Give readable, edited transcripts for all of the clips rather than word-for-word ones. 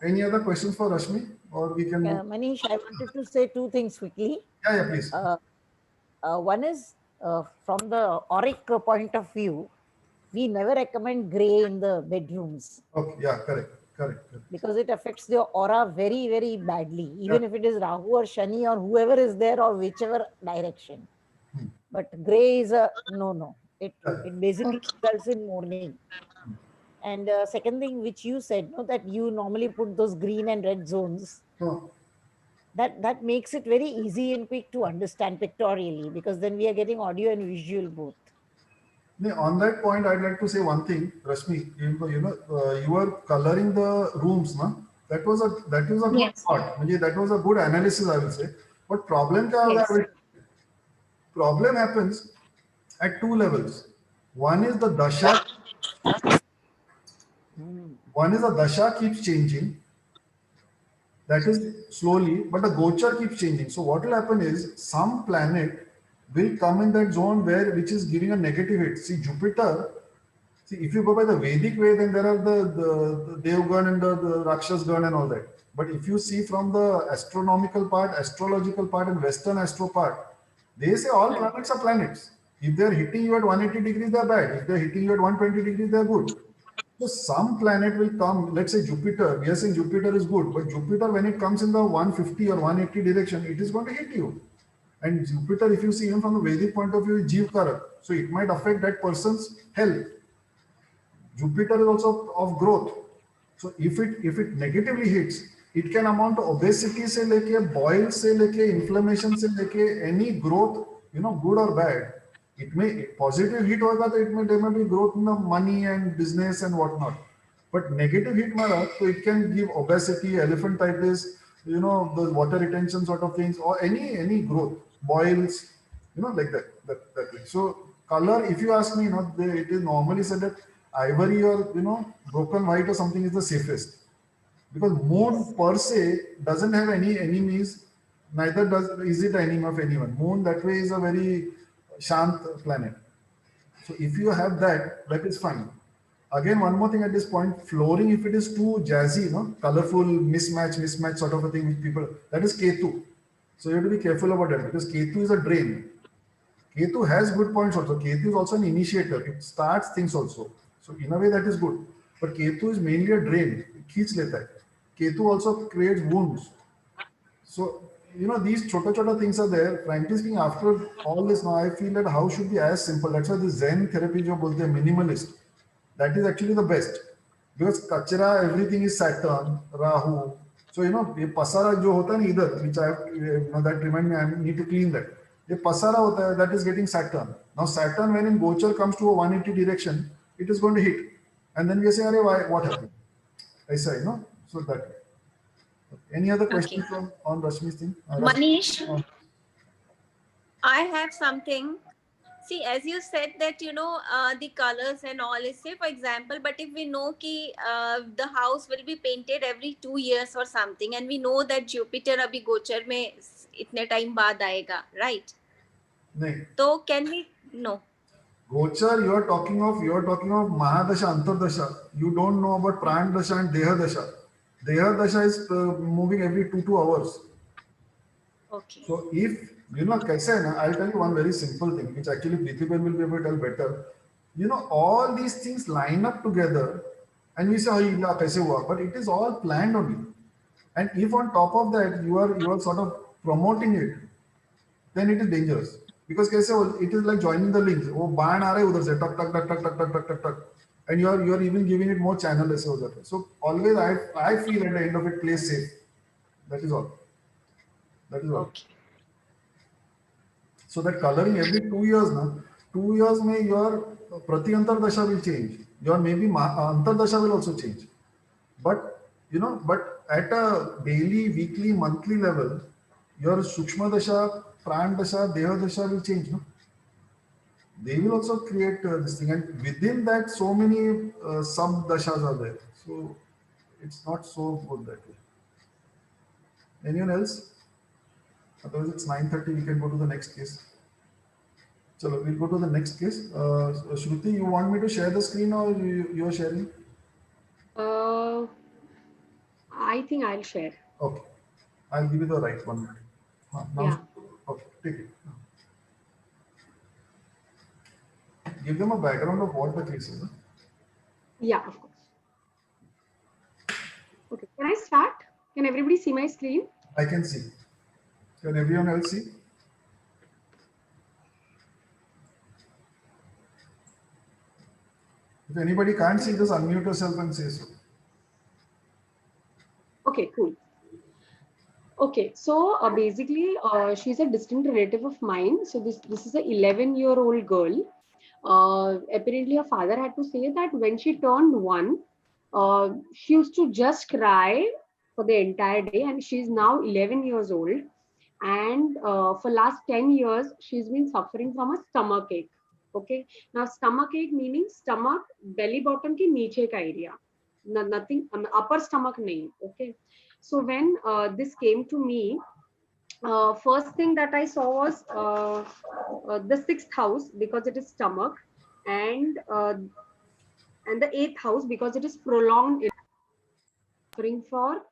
Any other questions for Rashmi, or we can move? Manish, I wanted to say two things quickly. Yeah, please. One is from the auric point of view, we never recommend gray in the bedrooms. Okay, yeah, correct. Because it affects the aura very, very badly, Yeah. even if it is Rahu or Shani or whoever is there or whichever direction. But gray is a no. It basically results in mourning. And second thing which you said, no, that you normally put those green and red zones. Oh. That makes it very easy and quick to understand pictorially, because then we are getting audio and visual both. On that point, I'd like to say one thing, Rashmi. You were coloring the rooms, no? That was a good Yes. thought. That was a good analysis, I will say. But problem क्या होगा? Yes. Problem happens at two levels. One is the dasha keeps changing. That is slowly, but the gochar keeps changing. So what will happen is some planet will come in that zone which is giving a negative hit. See, Jupiter. See, if you go by the Vedic way, then there are the Devgan and the Rakshasgan and all that. But if you see from the astronomical part, astrological part, and Western astro part, they say all planets are planets. If they're hitting you at 180 degrees, they're bad. If they're hitting you at 120 degrees, they're good. So some planet will come, let's say Jupiter, we are saying Jupiter is good, but Jupiter, when it comes in the 150 or 180 direction, it is going to hit you. And Jupiter, if you see him from the Vedic point of view, is Jeev Karak. So it might affect that person's health. Jupiter is also of growth. So if it negatively hits, it can amount to obesity se leke, boils se leke, inflammation se leke, any growth, good or bad. It may positive hit hoga, so there may be growth in the money and business and whatnot. But negative hit mara, so it can give obesity, elephantitis, the water retention sort of things, or any growth, boils, like that way. So color, if you ask me, it is normally said that ivory or broken white or something is the safest, because moon per se doesn't have any enemies, neither is it an enemy of anyone. Moon that way is a very shant planet. So if you have that is fine. Again, one more thing at this point, flooring, if it is too jazzy, colorful, mismatch sort of a thing with people, that is Ketu. So you have to be careful about that, because Ketu is a drain. Ketu has good points also. Ketu is also an initiator. It starts things also. So in a way that is good. But Ketu is mainly a drain. It खींच लेता है. Ketu also creates wounds. So, these chota things are there. Frankly speaking, after all this now, I feel that how should be as simple. That's why the Zen therapy jo bolte hain, minimalist, that is actually the best. Because kachra, everything is Saturn, Rahu. So, ये pasara जो होता है ना इधर, which I have, that remind me, I need to clean that. ये pasara होता है, that is getting Saturn. Now Saturn, when in Gochar comes to a 180 direction, it is going to hit. And then we say, why, what happened? ऐसा है, So that way. Any other questions on Rashmi's thing? Manish, I have something. See, as you said that the colors and all is, say for example, but if we know ki the house will be painted every 2 years or something, and we know that Jupiter abhi gochar mein itne time baad aayega, right? नहीं. So can we no? Gochar, you are talking of Mahadasha, Antardasha. You don't know about Pran Dasha and Deha Dasha. Deha Dasha is moving every 2 hours. Okay. So if kaise hai na, I'll tell you one very simple thing, which actually Prithviben will be able to tell better. All these things line up together, and we say, "Oh, kaise hua?" But it is all planned only. And if on top of that you are sort of promoting it, then it is dangerous. Because kaise it is like joining the links. वो बाण आ रहा है उधर से टक टक टक टक टक टक टक टक टक, and you are even giving it more channel ऐसे हो जाता है. So always I feel at the end of it, play safe. That is all. That is all. Okay. So that coloring every 2 years, 2 years may your Prati-Antar Dasha will change. Your maybe Antar Dasha will also change. But at a daily, weekly, monthly level, your Sukshma Dasha, Pran Dasha, Deha Dasha will change. They will also create this thing, and within that, so many sub dashas are there. So it's not so good that way. Anyone else? Otherwise, it's 9:30. We can go to the next case. So we'll go to the next case. Shruti, you want me to share the screen or you are sharing? I think I'll share. Okay, I'll give you the right one. Now, Yeah. okay, take it. Give them a background of what the case is. Huh? Yeah, of course. Okay, can I start? Can everybody see my screen? I can see. Can everyone else see? If anybody can't see, just unmute yourself and say so. Okay, cool. Okay, so basically, she's a distant relative of mine. So this is a 11-year-old girl. Apparently, her father had to say that when she turned 1, she used to just cry for the entire day, and she's now 11 years old. And for last 10 years, she's been suffering from a stomach ache. Okay, now stomach ache meaning stomach belly bottom ki niche ka area, nothing upper stomach nahi. Okay, so when this came to me, first thing that I saw was the 6th house because it is stomach, and the 8th house because it is prolonged suffering for.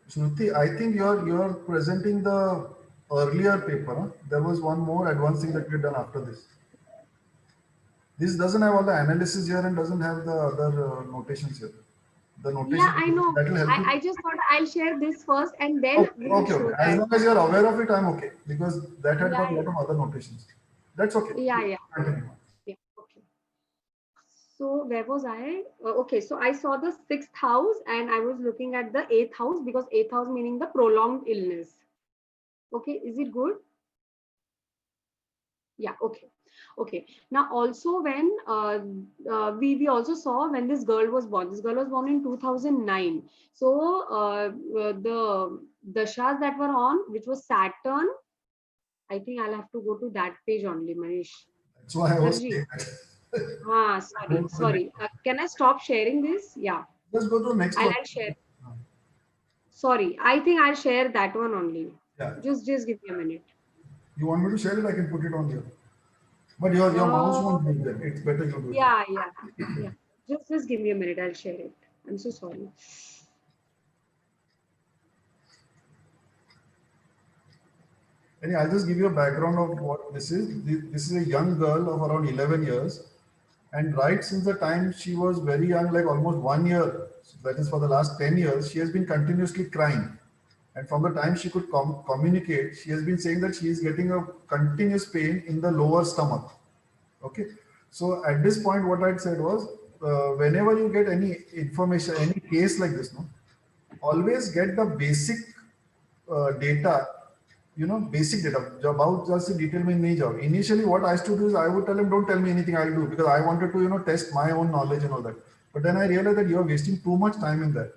Shruti, I think you're presenting the earlier paper. Huh? There was one more advanced thing that we had done after this. This doesn't have all the analysis here and doesn't have the other notations here. The notation Yeah, I know. that will help you. I just thought I'll share this first and then Okay, we will okay, show okay. As that. long as you're aware of it, I'm okay because that had got a Yeah, lot of other notations. That's okay. yeah. Continue. Yeah, okay. So where was I? Okay, so I saw the 6th house and I was looking at the 8th house because 8th house meaning the prolonged illness. Okay, is it good? Yeah, okay. Okay. Now also when we also saw when this girl was born. This girl was born in 2009. So the dashas that were on, which was Saturn, I think I'll have to go to that page only, Manish. That's why I was Sarji. saying that. Sorry. Can I stop sharing this? Yeah, Let's go to the next one. I'll share. Sorry, I think I'll share that one only. Yeah. Just give me a minute. You want me to share it? I can put it on here. But your mouse won't move there. It's better you do it. Yeah. Just give me a minute. I'll share it. I'm so sorry. And I'll just give you a background of what this is. This is a young girl of around 11 years. And right since the time she was very young, like almost 1 year, so that is for the last 10 years, she has been continuously crying. And from the time she could communicate, she has been saying that she is getting a continuous pain in the lower stomach. Okay. So at this point, what I said was, whenever you get any information, any case like this, no, always get the basic data, basic data. About just the detail mein nahi jao. Initially, what I used to do is I would tell him, don't tell me anything, I'll do, because I wanted to, test my own knowledge and all that. But then I realized that you're wasting too much time in that.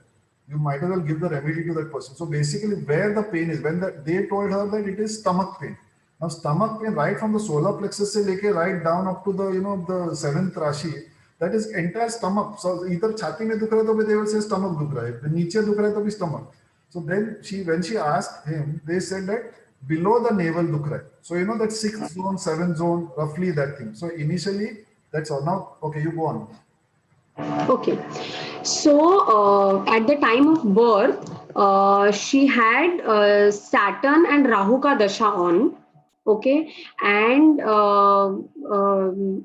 You might as well give the remedy to that person. So basically, where the pain is, they told her that it is stomach pain. Now, stomach pain, right from the solar plexus se leke right down up to the, the seventh rashi, that is entire stomach. So either chhati mein dukh raha hai, they will say stomach dukh raha hai. Niche dukh raha hai, to bhi stomach. So then when she asked him, they said that below the navel dukh raha hai. So that 6th zone, 7th zone, roughly that thing. So initially, that's all. Now, okay, you go on. Okay. So at the time of birth, she had Saturn and Rahu ka dasha on. Okay, and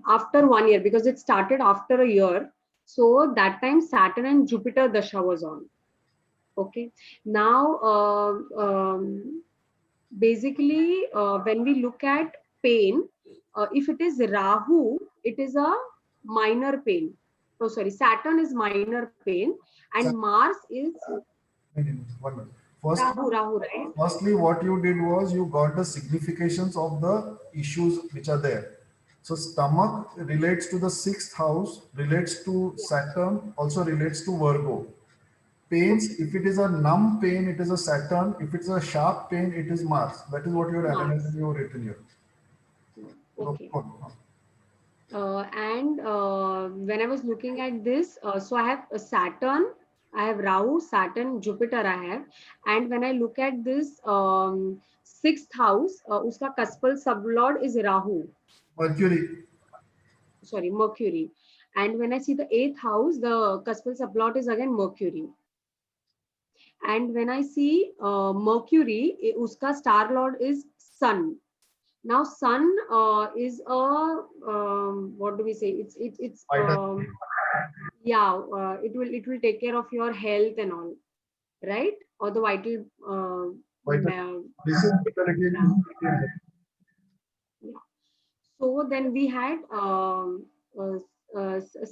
after 1 year, because it started after a year, so that time Saturn and Jupiter dasha was on. Okay, now basically when we look at pain, if it is Rahu, it is a minor pain. Oh, sorry, Saturn is minor pain, and Mars is 1 minute. Rahu, right? Firstly, what you did was you got the significations of the issues which are there. So stomach relates to the 6th house, relates to Saturn, also relates to Virgo. Pains, if it is a numb pain, it is a Saturn. If it's a sharp pain, it is Mars. That is what you have analyzed, you have written here. Okay. And when I was looking at this, so I have a Saturn, I have Rahu, Saturn, Jupiter I have. And when I look at this 6th house, uska Kaspal sublord is Rahu. Mercury. Sorry, Mercury. And when I see the 8th house, the cuspal subplot is again Mercury. And when I see Mercury, uska star lord is Sun. Now Sun is a what do we say? It's Vital. yeah, it will take care of your health and all, right? Or the vital Vital. This is vitality and immunity and health. yeah. So then we had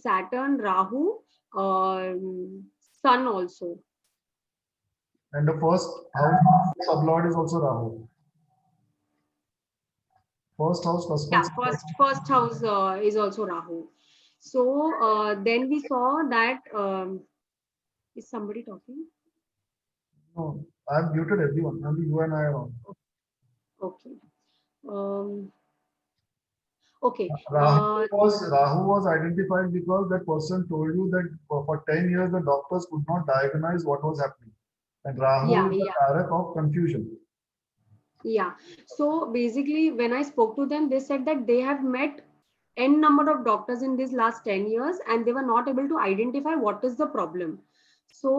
Saturn, Rahu, Sun also. And the first house sublord is also Rahu. First house Yeah, cuspal. first house is also Rahu. So then we saw that is somebody talking? No, I've muted everyone. Only you and I are on. Okay. Um, okay. Rahu was identified because that person told you that for 10 years the doctors could not diagnose what was happening. And Rahu Yeah, is the karak of confusion. yeah. So basically, when I spoke to them, they said that they have met n number of doctors in these last 10 years and they were not able to identify what is the problem. So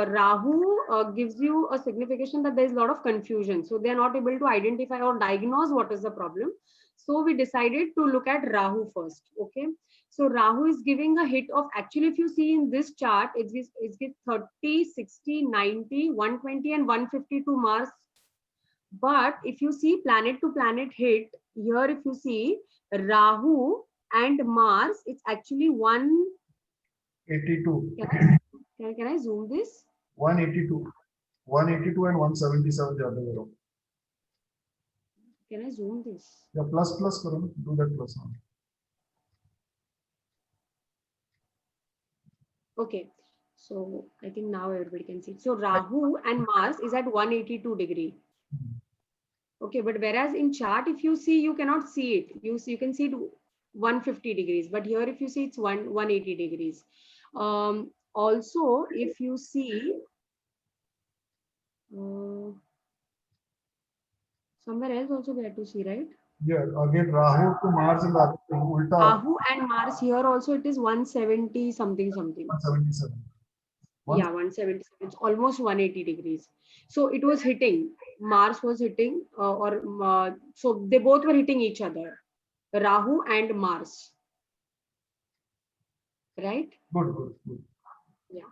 Rahu gives you a signification that there is a lot of confusion. So they are not able to identify or diagnose what is the problem. So we decided to look at Rahu first. Okay. So Rahu is giving a hit of, actually, if you see in this chart, it gives 30, 60, 90, 120 and 150 to Mars. But if you see planet to planet hit, here if you see Rahu and Mars, it's actually 82. Can I zoom this? 182. 182 and 177 the other way around. Can I zoom this? Yeah, plus karo na. Do that plus now. Okay. So I think now everybody can see it. So Rahu and Mars is at 182 degree. Okay, but whereas in chart, if you see, you cannot see it. You can see it 150 degrees, but here if you see it's 180 degrees. Also, if you see somewhere else also we have to see, right? Yeah, again Rahu to Mars in the other thing, ulta Rahu and Mars here also it is 170 something. 177. Yeah, 177. It's almost 180 degrees. So it was hitting. Mars was hitting, so they both were hitting each other. Rahu and Mars. Right? Good. Yeah.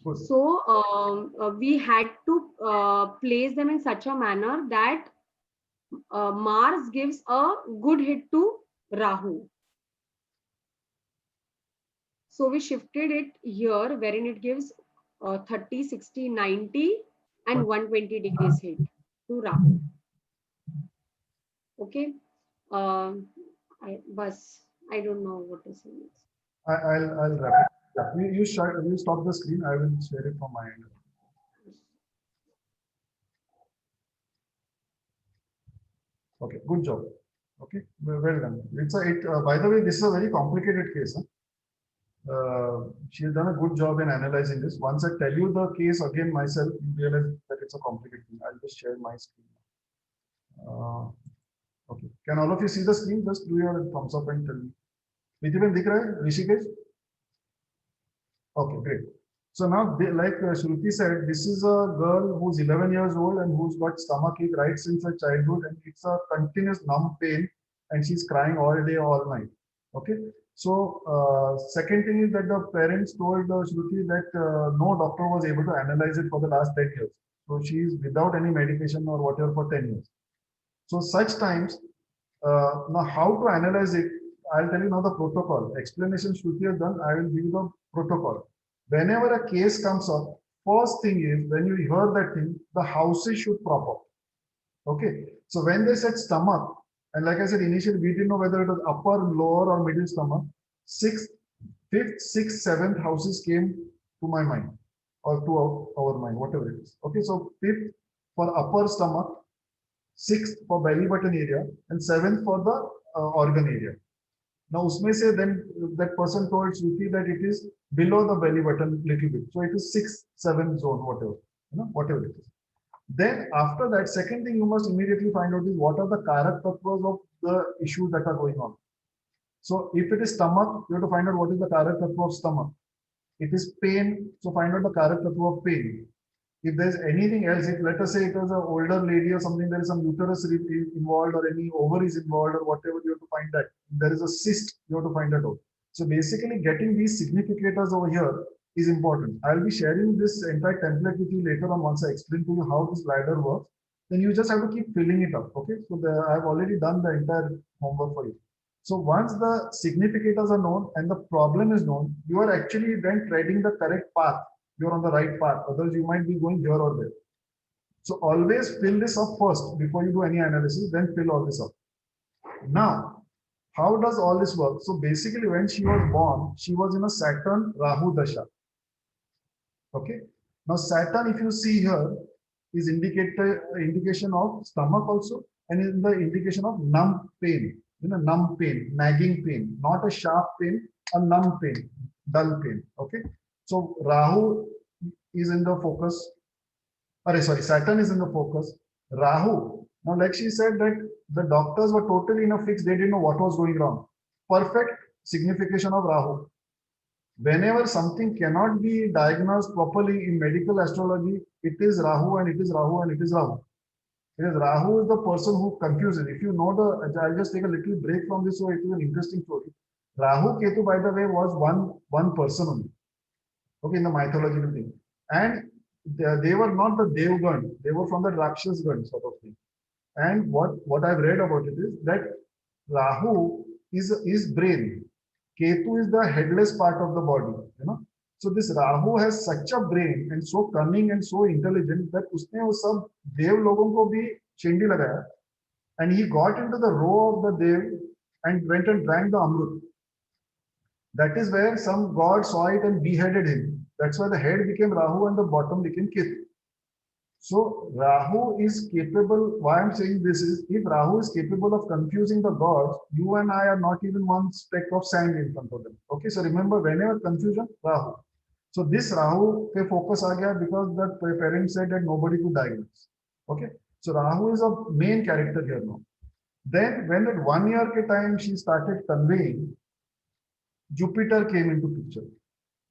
Good. So we had to place them in such a manner that Mars gives a good hit to Rahu. So we shifted it here wherein it gives 30, 60, 90 and 120 degrees hit to Rahu. Okay. I don't know what to say next. I'll wrap it. Yeah, you stop the screen. I will share it from my end. Okay, good job. Okay, well done. By the way, this is a very complicated case. She has done a good job in analyzing this. Once I tell you the case again myself, you realize that it's a complicated thing. I'll just share my screen. Okay, can all of you see the screen? Just do your thumbs up and tell me. Vidhiben dikh raha hai? Rishikesh? Okay, great. So now, like Shruti said, this is a girl who's 11 years old and who's got stomachache right since her childhood, and it's a continuous numb pain, and she's crying all day, all night. Okay. So second thing is that the parents told Shruti that no doctor was able to analyze it for the last 10 years. So she's without any medication or whatever for 10 years. So such times, now how to analyze it, I'll tell you now the protocol. Explanation Shruti has done, I will give you the protocol. Whenever a case comes up, first thing is when you hear that thing, the houses should prop up. Okay. So when they said stomach, and like I said, initially we didn't know whether it was upper, lower, or middle stomach. Fifth, sixth, seventh houses came to my mind or to our mind, whatever it is. Okay. So fifth for upper stomach, sixth for belly button area, and seventh for the organ area. Now, usme se then that person told Shruti that it is below the belly button little bit. So it is 6, 7 zone, whatever it is. Then after that, second thing you must immediately find out is what are the karak tattvas of the issues that are going on. So if it is stomach, you have to find out what is the Karak Tattva of stomach. It is pain, so find out the Karak Tattva of pain. If there's anything else, if let us say it was an older lady or something, there is some uterus involved or any ovaries involved or whatever, you have to find that. If there is a cyst, you have to find that out. So basically getting these significators over here is important. I'll be sharing this entire template with you later on once I explain to you how this ladder works. Then you just have to keep filling it up. Okay, so I've already done the entire homework for you. So once the significators are known and the problem is known, you are actually then treading the correct path. You're on the right path. Otherwise, you might be going here or there. So always fill this up first before you do any analysis, then fill all this up. Now, how does all this work? So basically, when she was born, she was in a Saturn Rahu Dasha. Okay. Now, Saturn, if you see here, is indication of stomach also, and is the indication of numb pain. Numb pain, nagging pain, not a sharp pain, a numb pain, dull pain. Okay. So Rahu is in the focus. Saturn is in the focus. Rahu. Now, like she said that the doctors were totally in a fix. They didn't know what was going wrong. Perfect signification of Rahu. Whenever something cannot be diagnosed properly in medical astrology, it is Rahu and it is Rahu and it is Rahu. Because Rahu is the person who confuses. If you know I'll just take a little break from this, so it is an interesting story. Rahu Ketu, by the way, was one person only. Okay, in the mythological thing. And they were not the Devgan, they were from the Rakshasgan sort of thing. And what I've read about it is that Rahu is brain. Ketu is the headless part of the body. So this Rahu has such a brain and so cunning and so intelligent that उसने वो सब देव लोगों को भी चेंडी लगाया, and he got into the row of the Dev and went and drank the Amrut. That is where some god saw it and beheaded him. That's why the head became Rahu and the bottom became Ketu. So Rahu is capable, why I'm saying this is, if Rahu is capable of confusing the gods, you and I are not even one speck of sand in front of them. Okay, so remember, whenever confusion, Rahu. So this Rahu pe focus aa gaya because the parents said that nobody could diagnose. Okay, so Rahu is a main character here now. Then when at 1 year ke time she started conveying, Jupiter came into picture.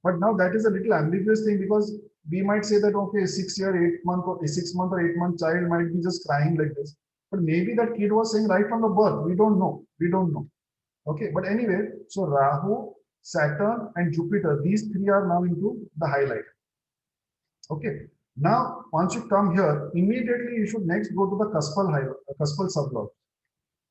But now that is a little ambiguous thing, because we might say that, okay, 6 year, 8 month or 6 month or 8 month child might be just crying like this. But maybe that kid was saying right from the birth. We don't know. We don't know. Okay. But anyway, so Rahu, Saturn and Jupiter, these three are now into the highlight. Okay. Now, once you come here, immediately you should next go to the cuspal sublord.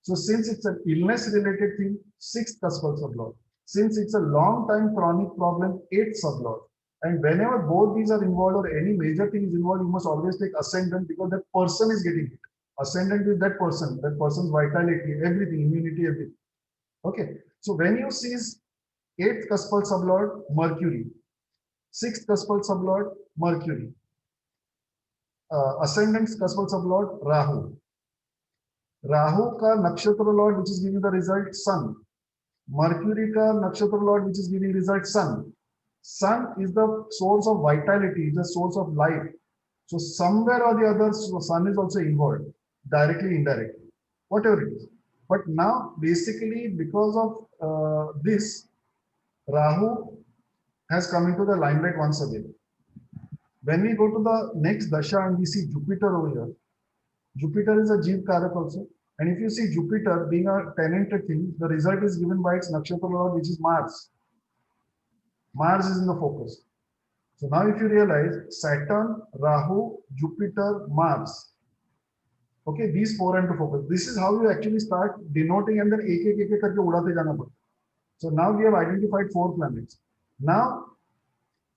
So since it's an illness related thing, 6th cuspal sublord. Since it's a long time chronic problem, 8th sublord. And whenever both these are involved or any major thing is involved, you must always take ascendant, because that person is getting hit. Ascendant is that person's vitality, everything, immunity, everything. Okay. So when you see 8th cuspal sublord, Mercury. 6th cuspal sublord, Mercury. Ascendant cuspal sublord, Rahu. Rahu ka nakshatra lord, which is giving the result, Sun. Mercury ka nakshatra lord, which is giving result, Sun. Sun is the source of vitality, the source of life. So somewhere or the other, Sun is also involved, directly, indirectly, whatever it is. But now, basically, because of this, Rahu has come into the limelight once again. When we go to the next dasha and we see Jupiter over here, Jupiter is a Jeev Karak also. And if you see Jupiter being a tenanted thing, the result is given by its nakshatra lord, which is Mars. Mars is in the focus. So now if you realize Saturn, Rahu, Jupiter, Mars. Okay, these four are into focus. This is how you actually start denoting, and then ek karke udate jana padta. So now we have identified 4 planets. Now,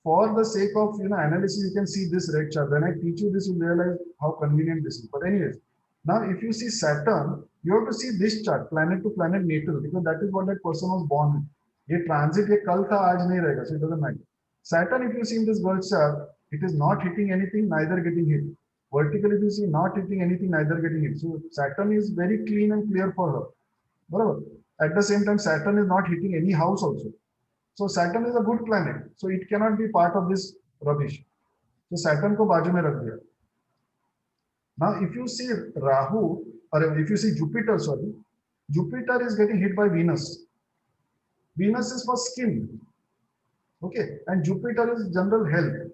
for the sake of analysis, you can see this red chart. When I teach you this, you realize how convenient this is. But anyways, now if you see Saturn, you have to see this chart, planet to planet natal, because that is what that person was born with. ये transit ये कल था आज नहीं रहेगा, so it doesn't matter. Saturn, if you see in this girl's chart, it is not hitting anything, neither getting hit. Vertical, if you see, not hitting anything, neither getting hit. So Saturn is very clean and clear for her. Whatever. At the same time, Saturn is not hitting any house also. So Saturn is a good planet. So it cannot be part of this rubbish. So Saturn ko baaju mein rakh diya. Now, if you see Rahu, or if you see Jupiter, sorry, Jupiter is getting hit by Venus. Venus is for skin. Okay, and Jupiter is general health.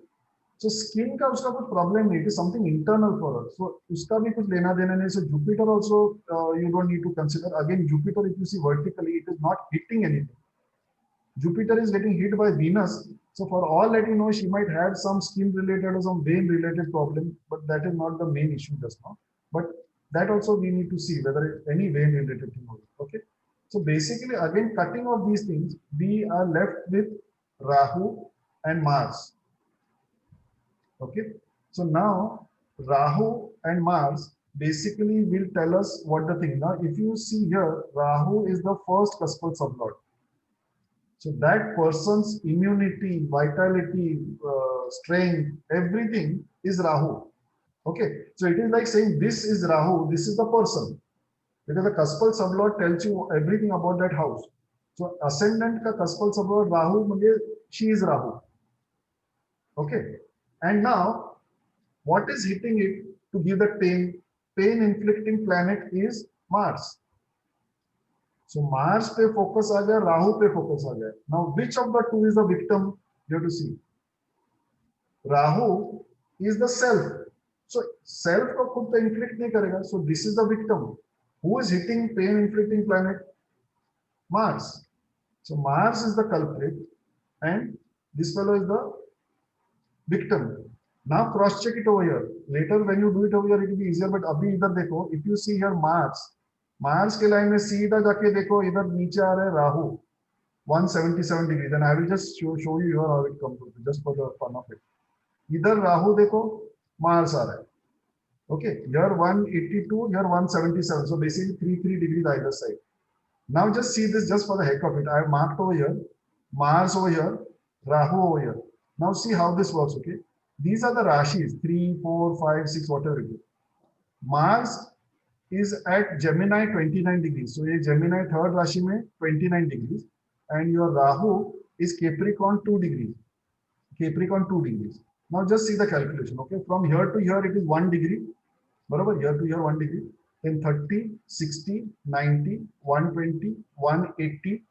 So skin का उसका कुछ problem नहीं, it is something internal for us. So उसका भी कुछ लेना देना नहीं. So Jupiter also you don't need to consider. Again, Jupiter, if you see vertically, it is not hitting anything. Jupiter is getting hit by Venus. So for all that you know, she might have some skin related or some vein related problem, but that is not the main issue just now. But that also we need to see whether it's any vein related thing. Okay. So basically, again, cutting off these things, we are left with Rahu and Mars. Okay. So now Rahu and Mars basically will tell us what the thing. Now, if you see here, Rahu is the first cuspal sublord. So that person's immunity, vitality, strength, everything is Rahu. Okay. So it is like saying this is Rahu, this is the person. Because the cuspal sublord tells you everything about that house. So ascendant ka cuspal sublord Rahu, she is Rahu. Okay. And now, what is hitting it to give the pain? Pain inflicting planet is Mars. So Mars pe focus aa gaya, Rahu pe focus aa gaya. Now, which of the two is the victim? You have to see. Rahu is the self. So self ko khud pe inflict nahi karega. So this is the victim. Who is hitting pain inflicting planet? Mars. So Mars is the culprit and this fellow is the victim. Now cross check it over here. Later when you do it over here, it will be easier. But abhi idhar dekho, if you see here Mars ke line mein सीधा जाके देखो इधर नीचे आ रहा है Rahu 177 degree. Then I will just show you here how it comes to just for the fun of it. इधर राहु देखो Mars आ रहा है. Okay, here 182, here 177. So basically 3 degrees either side. Now just see this just for the heck of it. I have marked over here Mars over here, Rahu over here. Now see how this works. Okay, these are the rashis 3, 4, 5, 6, whatever it is. Mars is at Gemini 29 degrees. So ये Gemini third Rashi में 29 degrees and your Rahu is Capricorn 2 degrees. Capricorn 2 degrees. Now just see the calculation. Okay, from here to here it is 1 degree. Barabar, here to here 1 degree. Then 30, 60, 90, 120, 180.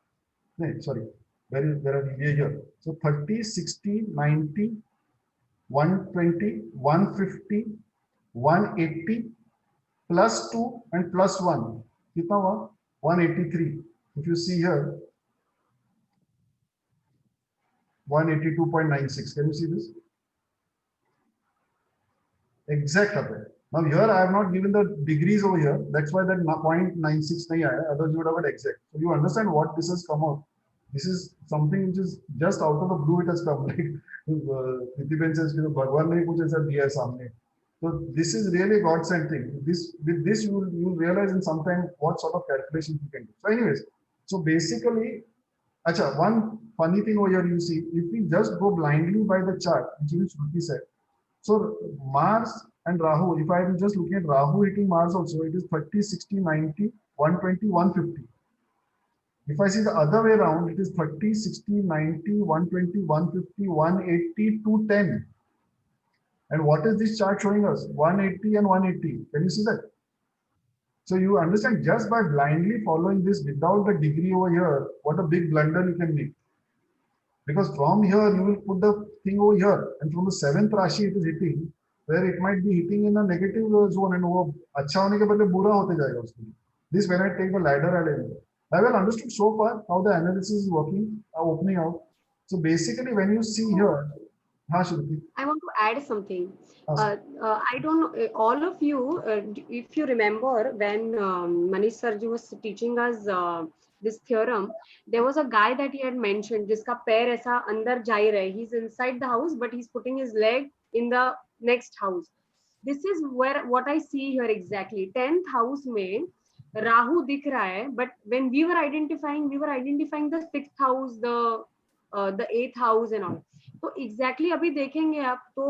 No, sorry, where are we here? So 30, 60, 90, 120, 150, 180. Plus 2 and plus 1. Kitna hua? 183. If you see here, 182.96. Can you see this? Exact up there. Now here I have not given the degrees over here. That's why that 0.96 nahi aaya. Otherwise you would have got exact. So you understand what this has come out. This is something which is just out of the blue. It has come. Like Prithviben says, Bhagwan ne kuch aisa diya hai samne. So this is really a godsend thing. With this you will realize in some time what sort of calculations you can do. So anyways, so basically, acha, one funny thing over here you see, if we just go blindly by the chart, which is Shruti said. So Mars and Rahu, if I am just looking at Rahu hitting Mars also, it is 30, 60, 90, 120, 150. If I see the other way around, it is 30, 60, 90, 120, 150, 180, 210. And what is this chart showing us? 180 and 180. Can you see that? So you understand just by blindly following this without the degree over here, what a big blunder you can make. Because from here, you will put the thing over here. And from the 7th Rashi, it is hitting, where it might be hitting in a negative zone. And वो अच्छा होने के बदले बुरा होते जाएगा उसके लिए. This when I take the ladder element. I well understood so far how the analysis is working, opening out. So basically, when you see here, I want to add something. I don't know, all of you, if you remember when Manish Sarji was teaching us this theorem, there was a guy that he had mentioned, jiska pair aisa andar jai rahe. He's inside the house, but he's putting his leg in the next house. This is where what I see here exactly. 10th house mein Rahu dikh raha hai, but when we were identifying the 6th house, the 8th house and all. तो exactly अभी देखेंगे आप तो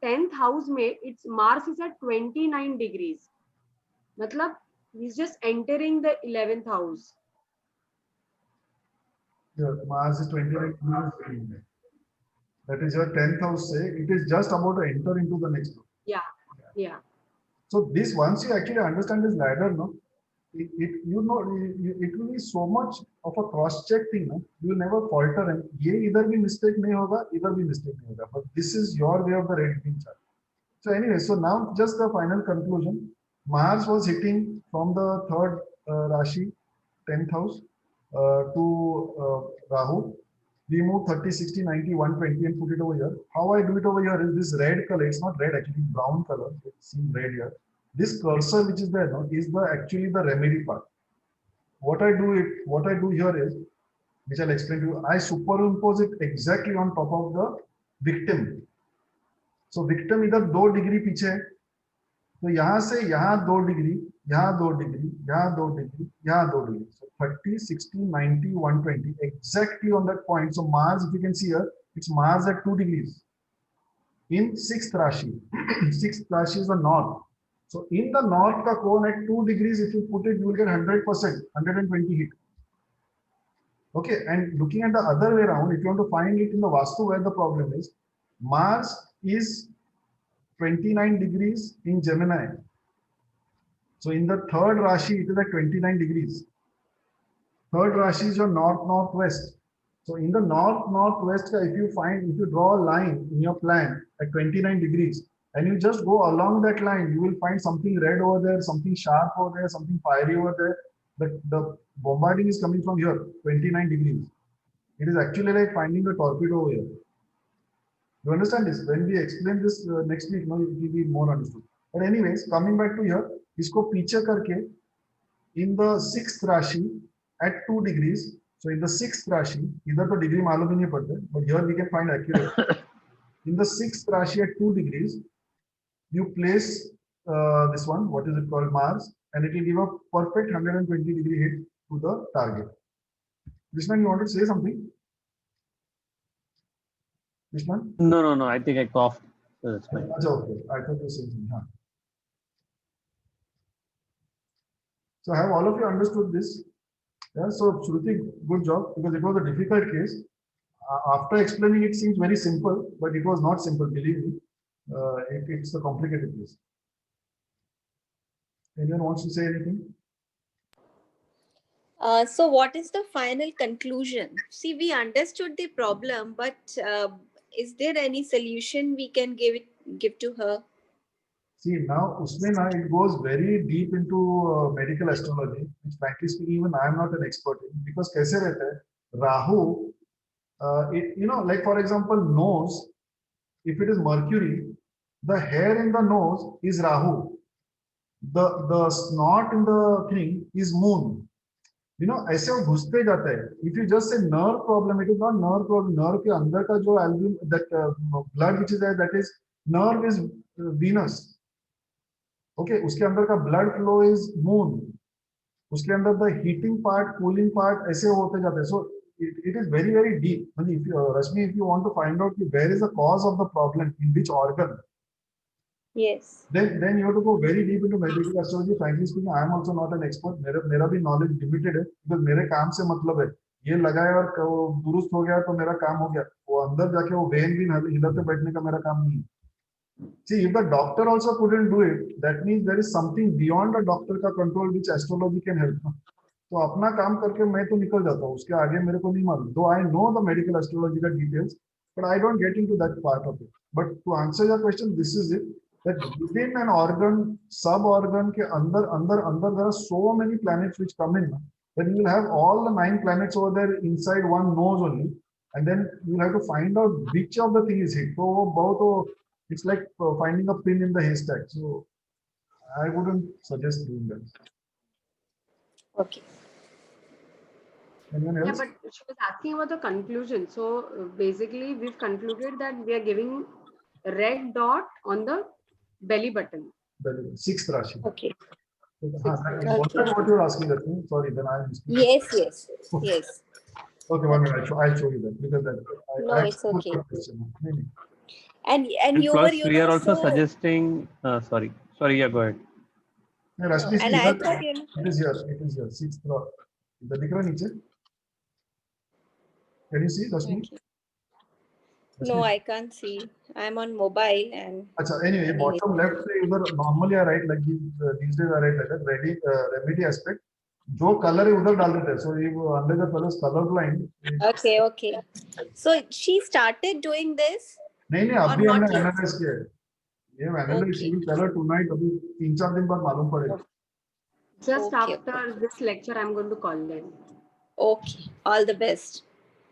10th house में it's Mars is at 29 degrees मतलब ही is just entering the 11th house. Mars is 29 degrees. That is your 10th house. Say it is just about to enter into the next house. Yeah. So this once you actually understand this ladder, no, it will be so much of a cross check thing, no? You will never falter, and ये इधर भी mistake नहीं होगा, इधर भी mistake नहीं होगा, but this is your way of the red bean chart. So anyway, so now just the final conclusion. Mars was hitting from the third Rashi, 10th house, to Rahu. We move 30, 60, 90, 120 and put it over here. How I do it over here is this red color. It's not red, actually brown color. It's in red here. This cursor which is there, no, is the actually the remedy part. What I do here is, which I'll explain to you, I superimpose it exactly on top of the victim. So victim इधर 2 degree पीछे है, तो यहाँ से यहाँ 2 degree, यहाँ 2 degree, यहाँ 2 degree, यहाँ 2 degree. So 30, 60, 90, 120, exactly on that point. So Mars, if you can see here, it's Mars at 2 degrees in 6th Rashi. 6th Rashi is the north. So in the north ka cone at 2 degrees, if you put it, you will get 100%, 120 hit. Okay, and looking at the other way around, if you want to find it in the Vastu where the problem is, Mars is 29 degrees in Gemini. So in the third Rashi, it is at 29 degrees. Third Rashi is your north-northwest. So in the north-northwest, if you draw a line in your plan at 29 degrees, and you just go along that line, you will find something red over there, something sharp over there, something fiery over there. The bombarding is coming from here, 29 degrees. It is actually like finding a torpedo over here. You understand this? When we explain this next week, no, it will be more understood. But anyways, coming back to here, isko piche karke, in the 6th Rashi at 2 degrees. So in the 6th Rashi, either to degree malum hi nahi padte, but here we can find accurate. In the 6th Rashi at 2 degrees, you place this one, what is it called, Mars, and it will give a perfect 120 degree hit to the target. Krishnan, you want to say something? Krishnan? No. I think I coughed. So that's fine. Okay. I thought you were saying something. Huh? So have all of you understood this? Yeah. So Shruti, good job, because it was a difficult case. After explaining, it seems very simple, but it was not simple. Believe me, it's a complicated case. Anyone wants to say anything? So what is the final conclusion? See, we understood the problem, but is there any solution we can give to her? See, now it goes very deep into medical astrology, which frankly speaking, even I am not an expert in, because kaise rehta hai, Rahu, like for example, nose, if it is Mercury, the hair in the nose is Rahu. The snot in the thing is Moon. ऐसे वो घुसते जाता है. If you just say nerve problem, it is not nerve problem. Nerve के अंदर का जो alveolus, that blood which is there, that is nerve is Venus. Okay, उसके अंदर का blood flow is Moon. उसके अंदर the heating part, cooling part ऐसे होते जाते हैं. So it is very, very deep. If you, Rashmi, if you want to find out where is the cause of the problem, in which organ, yes, then you have to go very deep into medical astrology. Frankly speaking, I am also not an expert. मेरा भी knowledge limited है, because मेरे काम से मतलब है ये लगाया और दुरुस्त हो गया तो मेरा काम हो गया. वो अंदर जाके वो vein हिलाते बैठने का मेरा काम नहीं है. See, if the doctor also couldn't do it, that means there is something beyond a doctor का control which astrology can help. तो अपना काम करके मैं तो निकल जाता हूँ, उसके आगे मेरे को नहीं मालूम. Though I know the medical astrological details, but I don't get into that part of it. But to answer your question, this is it. That within an organ, sub-organ के अंदर there are so many planets which come in, that you will have all the 9 planets over there inside one nose only, and then you will have to find out which of the thing is hit. So it's like finding a pin in the haystack. So I wouldn't suggest doing that. okay. Anyone else? Yeah, but she was asking about the conclusion. So basically, we've concluded that we are giving red dot on the belly button. The 6th Rashi. Okay. Was that what you're asking? Sorry, then I missed it. Yes. Okay, 1 minute. I'll show you that, because that. It's okay. Maybe. And you plus were, we are also suggesting. Sorry. Yeah, go ahead. Yeah, Rashmi, and I thought, it is here. 6th Rashi. The दिख रहा नीचे? Can you see, Rashmi? okay. No, I can't see. I'm on mobile and अच्छा, anyway, seeing it. bottom left पे उधर normally I write like these days I write like that. Remedy aspect. जो color है उधर डाल देते हैं. So if under the colors colorblind. Okay, okay. So she started doing this नहीं or अभी not हमने yet? analyze किया है. ये analyze Okay. will tell her tonight. अभी 3-4 दिन बाद मालूम पड़ेगा. Just Okay, after this lecture, I'm going to call them. Okay. All the best.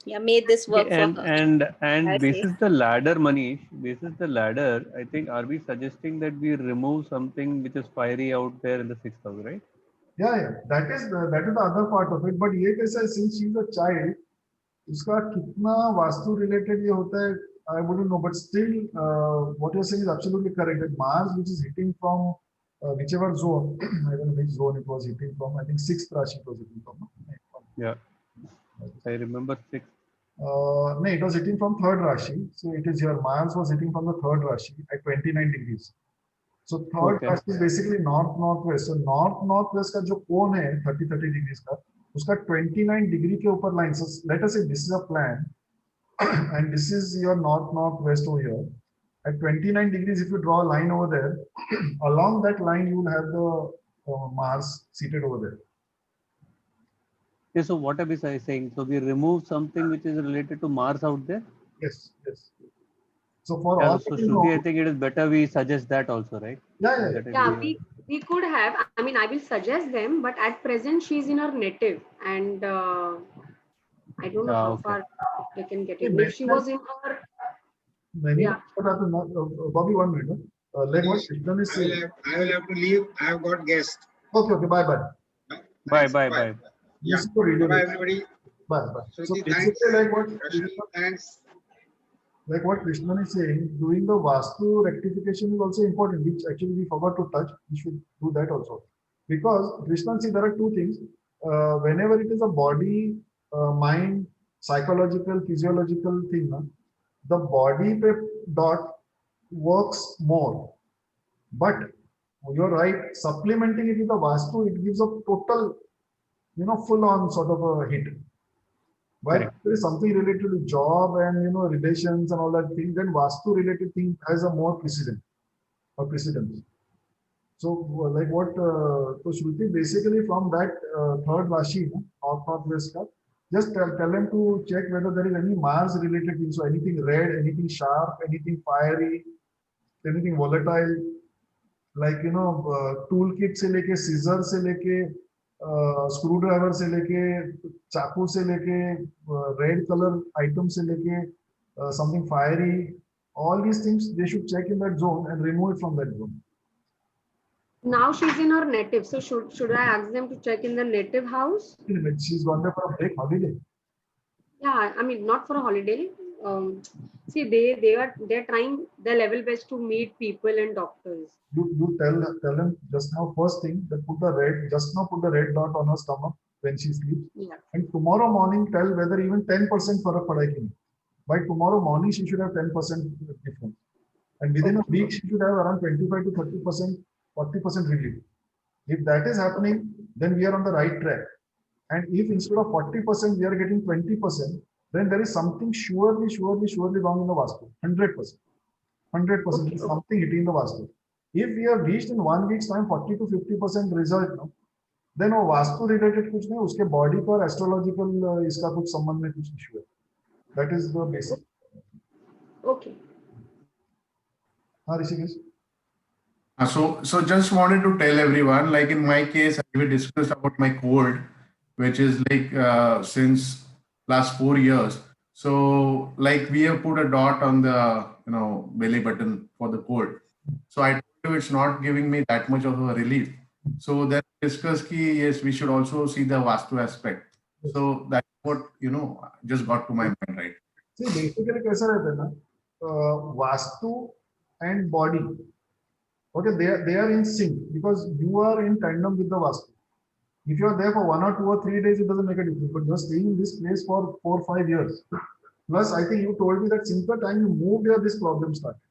Yeah, made this Okay, work for her. and I this see. is the ladder, Manish. This is the ladder. I think, are we suggesting that we remove something which is fiery out there in the sixth house, right? Yeah. That is the other part of it. But ये कैसा है, since she is a child, उसका कितना vastu related ये होता है, I wouldn't know. But still, what you're saying is absolutely correct. That Mars, which is hitting from whichever zone, I don't know which zone it was hitting from. I think sixth Rashi it was hitting from. Yeah, I remember six. No, it was hitting from third Rashi. So it is here. Mars was hitting from the third Rashi at 29 degrees. So third Okay. Rashi is basically north-northwest. So north-northwest का जो कोण है 30 degrees का, उसका 29 degree के ऊपर line. So let us say this is a plan, and this is your north-northwest over here. At 29 degrees, if you draw a line over there, along that line you will have the Mars seated over there. Okay, so what are we saying? So we remove something which is related to Mars out there? Yes. So for Yeah, all so that you Shruti, know, I think it is better we suggest that also, right? yeah. That is Yeah, the- we could have. I mean, I will suggest them, but at present she's in her native, and I don't know Yeah, how okay. far they can get Hey, it. And if she was in her, many Yeah. what happened now, Bobby, 1 minute. Like what Krishnan is saying. I will have to leave. I have got guests. Okay, bye. Bye. You Yeah. see the video. Bye, everybody. Bye. So Shruti, basically, thanks. Thanks. like what Krishnan is saying, doing the Vastu rectification is also important, which actually we forgot to touch. We should do that also. Because Krishnan, see, there are two things. Whenever it is a body, mind, psychological, physiological thing, the body dot works more. But you're right, supplementing it with the Vastu, it gives a total, full on sort of a hit. But Correct. there is something related to job and relations and all that thing, then Vastu related thing has a more precedence. So like what so Shruti, basically from that third Rashi, northwest, just tell them to check whether there is any Mars related thing. So anything red, anything sharp, anything fiery, anything volatile, like toolkit से लेके scissor से लेके screwdriver से लेके चाकू से लेके red color item से लेके something fiery, all these things they should check in that zone and remove it from that zone. now she's in her native, so should I ask them to check in the native house? She's gone there for a break holiday. Yeah, I mean, not for a holiday. See, they're trying their level best to meet people and doctors. You tell them just now, first thing that put the red dot on her stomach when she sleeps. Yeah. And tomorrow morning tell whether even 10% farak pada hai ki nahi. By tomorrow morning she should have 10% difference. And within a week she should have around 25 to 30%, 40% relief. If that is happening, then we are on the right track. And if instead of 40% we are getting 20%, then there is something surely wrong in the Vastu. 100%. 100% is something hitting the Vastu. If we have reached in 1 week's time 40 to 50% result, then वो vastu related कुछ नहीं, उसके body पर astrological इसका कुछ संबंध में कुछ issue है. That is the basic. Okay. हाँ Rishikesh. So just wanted to tell everyone, like in my case, we discussed about my cold, which is like since last 4 years. So like we have put a dot on the belly button for the cold. So I told you it's not giving me that much of a relief. So then discuss ki yes, we should also see the Vastu aspect. So that's what just got to my mind, right? See, basically कैसा रहता है ना, Vastu and body. Okay, they are in sync because you are in tandem with the Vastu. If you are there for 1 or 2 or 3 days, it doesn't make a difference. But you're staying in this place for 4 or 5 years. Plus, I think you told me that since the time you moved here, this problem started.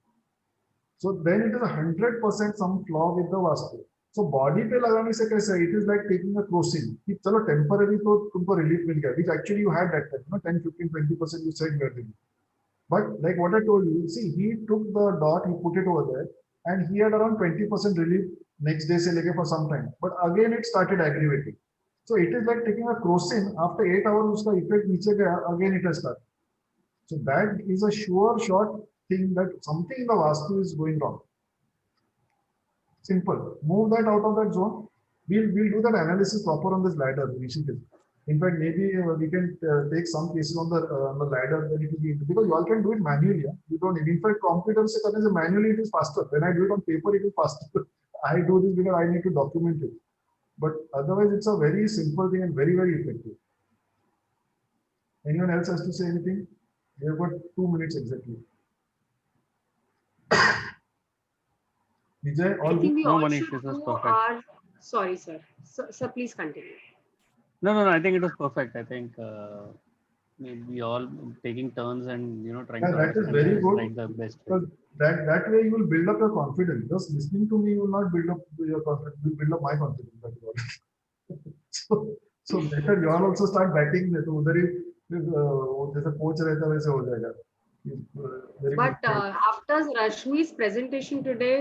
So then it is 100% some flaw with the Vastu. So body पे लगाने से कैसा है? It is like taking a crocin. कि चलो temporary तो तुमको relief मिल गया, which actually you had that time, 10, 15, 20% you said you had relief. But like what I told you, see, he took the dot, he put it over there, and he had around 20% relief next day, say, like for some time. But again, it started aggravating. So it is like taking a crocin, after 8 hours, uska effect niche gaya, again it has started. So that is a sure shot thing that something in the Vastu is going wrong. Simple. Move that out of that zone. We'll do that analysis proper on this ladder. In fact, maybe we can take some cases on the ladder. Then it will be, because you all can do it manually. Yeah? You don't. In fact, computer se karne se manually it is faster. When I do it on paper, it is faster. I do this because I need to document it. But otherwise, it's a very simple thing and very, very effective. Anyone else has to say anything? We have got 2 minutes exactly. Vijay, all I think we No, all Manish, should this was do perfect. our. Sorry, sir. Sir, please continue. No. I think it was perfect. I think we all taking turns and trying Yeah, to that is understand very this good. like the best way. Because that way you will build up your confidence. Just listening to me, you will not build up your confidence. You will build up my confidence. That is all. so better you all also start batting. तो उधर ही जैसे coach रहता है वैसे हो जाएगा. Very But good. after Rashmi's presentation today,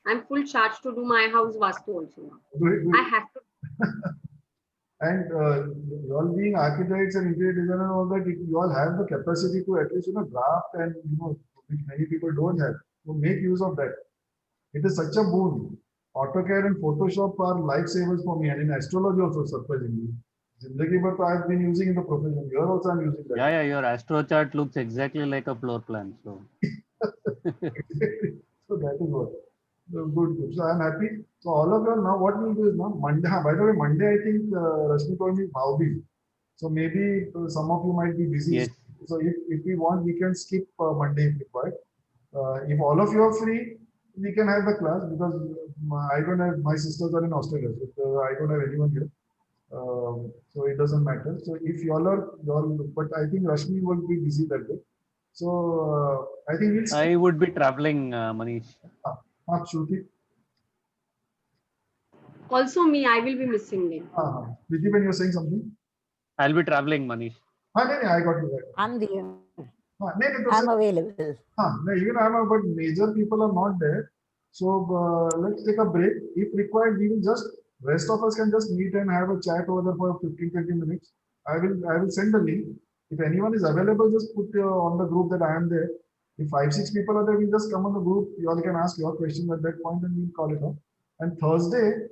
I'm full charged to do my house Vastu also now. Do it. I have to. And you all being architects and interior designer and all that, you all have the capacity to at least draft and which many people don't have. So make use of that. It is such a boon. AutoCAD and Photoshop are lifesavers for me, and in astrology also, surprisingly. Zindagi bhar to I've been using in the profession. Here also I'm using that. Yeah. Your astro chart looks exactly like a floor plan. So So that is what. So good. So I'm happy. So all of you now, what we'll do is now Monday. By the way, Monday I think Rashmi told me Bhavbi. So maybe some of you might be busy. Yes. So if we want, we can skip Monday if required. If all of you are free, we can have the class because I don't have, my sisters are in Australia, so I don't have anyone here. So it doesn't matter. So if y'all are, but I think Rashmi will be busy that day. So I think we'll skip. I would be traveling, Manish. Shruti. Also me, I will be missing them. Viti, when you're saying something? I'll be traveling, Manish. I got you. I'm there. I'm I'm available. Even but major people are not there. So let's take a break. If required, we will just, rest of us can just meet and have a chat over there for 15-20 minutes. I will send the link. If anyone is available, just put on the group that I am there. If 5-6 people are there, we'll just come on the group. You all can ask your questions at that point and we'll call it off. And Thursday,